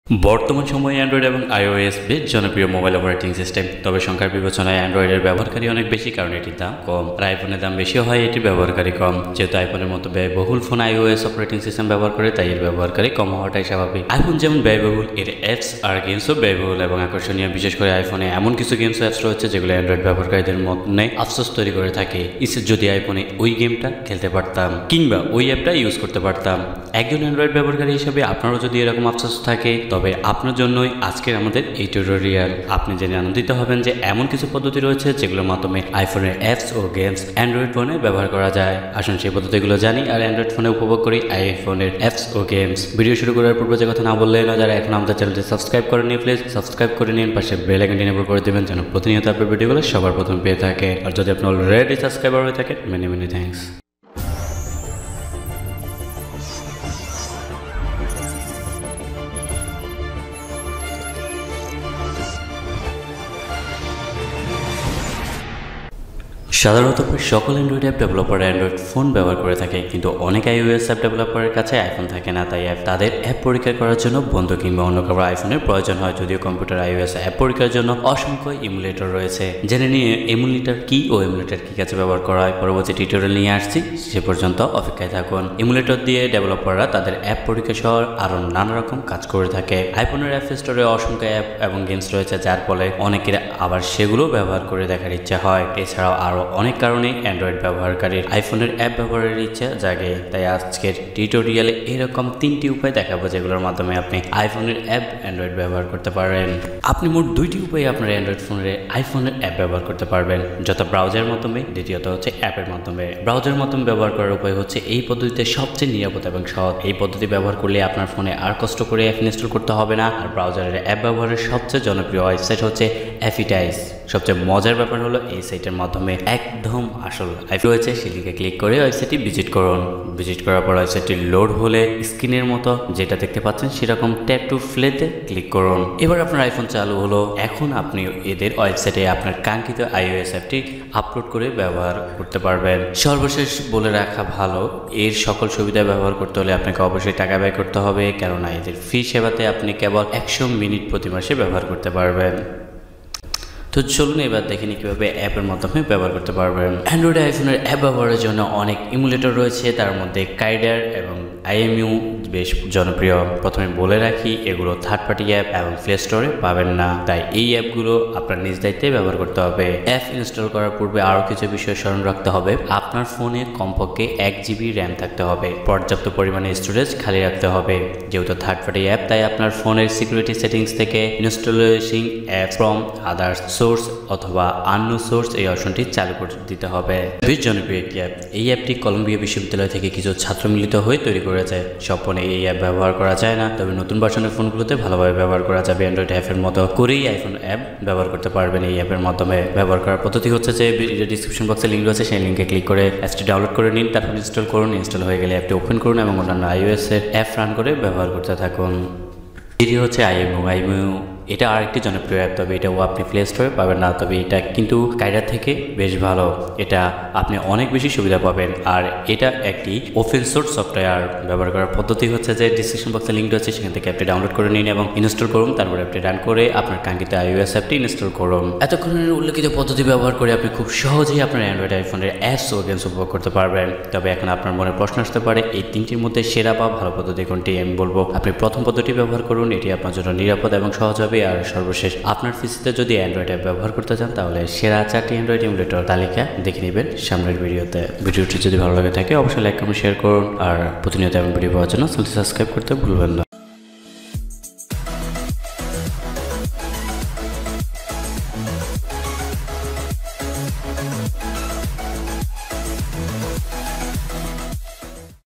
বর্তমান সময়ে অ্যান্ড্রয়েড এবং আইওএস বেশ জনপ্রিয় মোবাইল অপারেটিং সিস্টেম। তবে সংখ্যার বিবেচনায় অ্যান্ড্রয়েডের ব্যবহারকারী অনেক বেশি, কারণ এটির দাম কম। আর আইফোনের দাম বেশি হয় এটির ব্যবহারকারী কম। যেহেতু আইফোনের মতো ব্যয়বহুল ফোন আইওএস অপারেটিং সিস্টেম ব্যবহার করে, তাই এর ব্যবহারকারী কম হওয়াটাই স্বাভাবিক। আইফোন যেমন ব্যয়বহুল, এর অ্যাপস আর গেমসও ব্যয়বহুল এবং আকর্ষণীয়। বিশেষ করে আইফোনে এমন কিছু গেমস অ্যাপস রয়েছে যেগুলো অ্যান্ড্রয়েড ব্যবহারকারীদের মধ্যে আফসোস তৈরি করে থাকে। যদি আইফোনে ওই গেমটা খেলতে পারতাম কিংবা ওই অ্যাপটা ইউজ করতে পারতাম। একজন অ্যান্ড্রয়েড ব্যবহারকারী হিসেবে আপনারও যদি এরকম আফসোস থাকে, তবে আপনার জন্য আজকের আমাদের এই টিউটোরিয়াল। আপনি জেনে আনন্দিত হবেন যে এমন কিছু পদ্ধতি রয়েছে যেগুলোর মাধ্যমে আইফোনের অ্যাপস ও গেমস অ্যান্ড্রয়েড ফোনে ব্যবহার করা যায়। আসুন সেই পদ্ধতিগুলো জানি আর অ্যান্ড্রয়েড ফোনে উপভোগ করি আইফোনের অ্যাপস ও গেমস। ভিডিও শুরু করার পূর্বে যে কথা না বললে না, যারা এখন আমাদের চ্যানেলটি সাবস্ক্রাইব করেনি প্লিজ সাবস্ক্রাইব করে নিন, পাশে বেল আইকনটি এনেবল করে দেবেন যেন প্রতিনিয়ত আপনার ভিডিওগুলো সবার প্রথম পেয়ে থাকে। আর যদি আপনি অলরেডি সাবস্ক্রাইবার হয়ে থাকেন, মেনি মেনি থ্যাঙ্কস। সাধারণত সকল Android app developer Android phone ব্যবহার করে থাকে, কিন্তু অনেক আইওএস অ্যাপ ডেভেলপারের কাছে আইফোন থাকে না। তাই তাদের অ্যাপ পরীক্ষা করার জন্য বন্ধু কিংবা অন্য কারো আইফোনের প্রয়োজন হয়। যদিও কম্পিউটার আইওএস অ্যাপ পরীক্ষার জন্য অসংখ্য ইমুলেটর রয়েছে। জেনে নিয়ে এমুলেটর কি ও এমুলেটর কি কাছে ব্যবহার করা হয় পরবর্তী টিউটোরিয়াল নিয়ে আসছি, সে পর্যন্ত অপেক্ষায় থাকুন। এমুলেটর দিয়ে ডেভেলপাররা তাদের অ্যাপ পরীক্ষা সহ আরও নানা রকম কাজ করে থাকে। আইফোনের অ্যাপ স্টোরে অসংখ্য অ্যাপ এবং গেমস রয়েছে, যার ফলে অনেকের আবার সেগুলো ব্যবহার করে দেখার ইচ্ছা হয়। এছাড়াও আরও অনেক কারণে অ্যান্ড্রয়েড ব্যবহারকারীর আইফোনের অ্যাপ ব্যবহারের ইচ্ছা জাগে। তাই আজকের টিউটোরিয়ালে এরকম 3টি উপায় দেখাবো যেগুলোর মাধ্যমে আপনি আইফোনের অ্যাপ অ্যান্ড্রয়েড ব্যবহার করতে পারেন। আপনি মোট 2টি উপায়ে আপনার অ্যান্ড্রয়েড ফোনের আইফোনের অ্যাপ ব্যবহার করতে পারবেন, যত ব্রাউজারের মাধ্যমে, দ্বিতীয়ত হচ্ছে অ্যাপের মাধ্যমে। ব্রাউজারের মাধ্যমে ব্যবহার করার উপায় হচ্ছে এই পদ্ধতিতে সবচেয়ে নিরাপদ এবং সহজ। এই পদ্ধতি ব্যবহার করলে আপনার ফোনে আর কষ্ট করে অ্যাপ ইনস্টল করতে হবে না। আর ব্রাউজারের অ্যাপ ব্যবহারের সবচেয়ে জনপ্রিয় ওয়েবসাইট হচ্ছে অ্যাফিটাইজ। সবচেয়ে মজার ব্যাপার হলো এই সাইটের মাধ্যমে একদম আসল আইফোন রয়েছে, সেদিকে ক্লিক করে ওয়েবসাইটটি ভিজিট করুন। ভিজিট করার পর ওয়েবসাইটটি লোড হলে স্ক্রিনের মতো যেটা দেখতে পাচ্ছেন সেরকম ট্যাপ টু প্লেতে ক্লিক করুন। এবার আপনার আইফোন চালু হলো। এখন আপনি এদের ওয়েবসাইটে আপনার কাঙ্ক্ষিত আইওএস অ্যাপটি আপলোড করে ব্যবহার করতে পারবেন। সর্বশেষ বলে রাখা ভালো, এর সকল সুবিধা ব্যবহার করতে হলে আপনাকে অবশ্যই টাকা ব্যয় করতে হবে, কেননা এদের ফ্রি সেবাতে আপনি কেবল 100 মিনিট প্রতি মাসে ব্যবহার করতে পারবেন। তো চলুন এবার দেখিনি কীভাবে অ্যাপের মাধ্যমে ব্যবহার করতে পারবেন। অ্যান্ড্রয়েড আইফোনের অ্যাপ ব্যবহারের জন্য অনেক ইমুলেটর রয়েছে, তার মধ্যে কাইডার এবং আইএমইউ বেশ জনপ্রিয়। প্রথমে বলে রাখি, এগুলো থার্ড পার্টি অ্যাপ এবং প্লে স্টোরে পাবেন না, তাই এই অ্যাপগুলো আপনার নিজ দায়িত্বে ব্যবহার করতে হবে। অ্যাপ ইনস্টল করার পূর্বে আরও কিছু বিষয় স্মরণ রাখতে হবে। আপনার ফোনে কমপক্ষে 1 জিবি র্যাম থাকতে হবে, পর্যাপ্ত পরিমাণে স্টোরেজ খালি রাখতে হবে। যেহেতু থার্ড পার্টি অ্যাপ, তাই আপনার ফোনের সিকিউরিটি সেটিংস থেকে installation app from others source অথবা আননোন সোর্স এই অপশনটি চালু করে দিতে হবে। বেশ জনপ্রিয় একটি অ্যাপ। এই অ্যাপটি কলম্বিয়া বিশ্ববিদ্যালয় থেকে কিছু ছাত্র মিলিত হয়ে তৈরি করেছে। সব ফোনে এই অ্যাপ ব্যবহার করা যায় না, তবে নতুন ভার্সনের ফোনগুলোতে ভালোভাবে ব্যবহার করা যাবে। অ্যান্ড্রয়েড অ্যাপের মতো করেই আইফোন অ্যাপ ব্যবহার করতে পারবেন। এই অ্যাপের মাধ্যমে ব্যবহার করার পদ্ধতি হচ্ছে যে ডিসক্রিপশন বক্সে লিঙ্ক রয়েছে, সেই লিঙ্কে ক্লিক করে অ্যাপটি ডাউনলোড করে নিন, তারপর ইনস্টল করুন। ইনস্টল হয়ে গেলে অ্যাপটি ওপেন করুন এবং অন্যান্য আইওএস এর অ্যাপ রান করে ব্যবহার করতে থাকুন। এটি হচ্ছে আইএমইউ। এটা আরেকটি জনপ্রিয় অ্যাপ, তবে এটাও আপনি প্লে স্টোরে পাবেন না, তবে এটা কিন্তু কাইডার থেকে বেশ ভালো। এটা আপনি অনেক বেশি সুবিধা পাবেন। আর এটা একটি ওপেন সোর্স সফটওয়্যার। ব্যবহার করার পদ্ধতি হচ্ছে যে ডিসক্রিপশন বক্সে লিঙ্ক রয়েছে, সেখান থেকে অ্যাপটি ডাউনলোড করে নিন এবং ইনস্টল করুন। তারপর অ্যাপটি রান করে আপনার কাঙ্ক্ষিত আইওএস অ্যাপটি ইনস্টল করুন। এতক্ষণের উল্লেখিত পদ্ধতি ব্যবহার করে আপনি খুব সহজেই আপনার অ্যান্ড্রয়েড আইফোনের অ্যাপস ও গেমস উপভোগ করতে পারবেন। তবে এখন আপনার মনে প্রশ্ন আসতে পারে, এই 3টির মধ্যে সেরা বা ভালো পদ্ধতি কোনটি? আমি বলবো আপনি প্রথম পদ্ধতি ব্যবহার করুন, এটি আপনার জন্য নিরাপদ এবং সহজ হবে। আর সর্বশেষ, আপনার পিসিতে যদি অ্যান্ড্রয়েড অ্যাপ ব্যবহার করতে চান, তাহলে সেরা 4টি অ্যান্ড্রয়েড এমুলেটর তালিকা দেখে নেবেন সামনের ভিডিওতে। ভিডিওটি যদি ভালো লাগে থাকে অবশ্যই লাইক কমেন্ট শেয়ার করুন। আর প্রতিনিয়ত এমন ভিডিও পাওয়ার জন্য চ্যানেলটি সাবস্ক্রাইব করতে ভুলবেন না।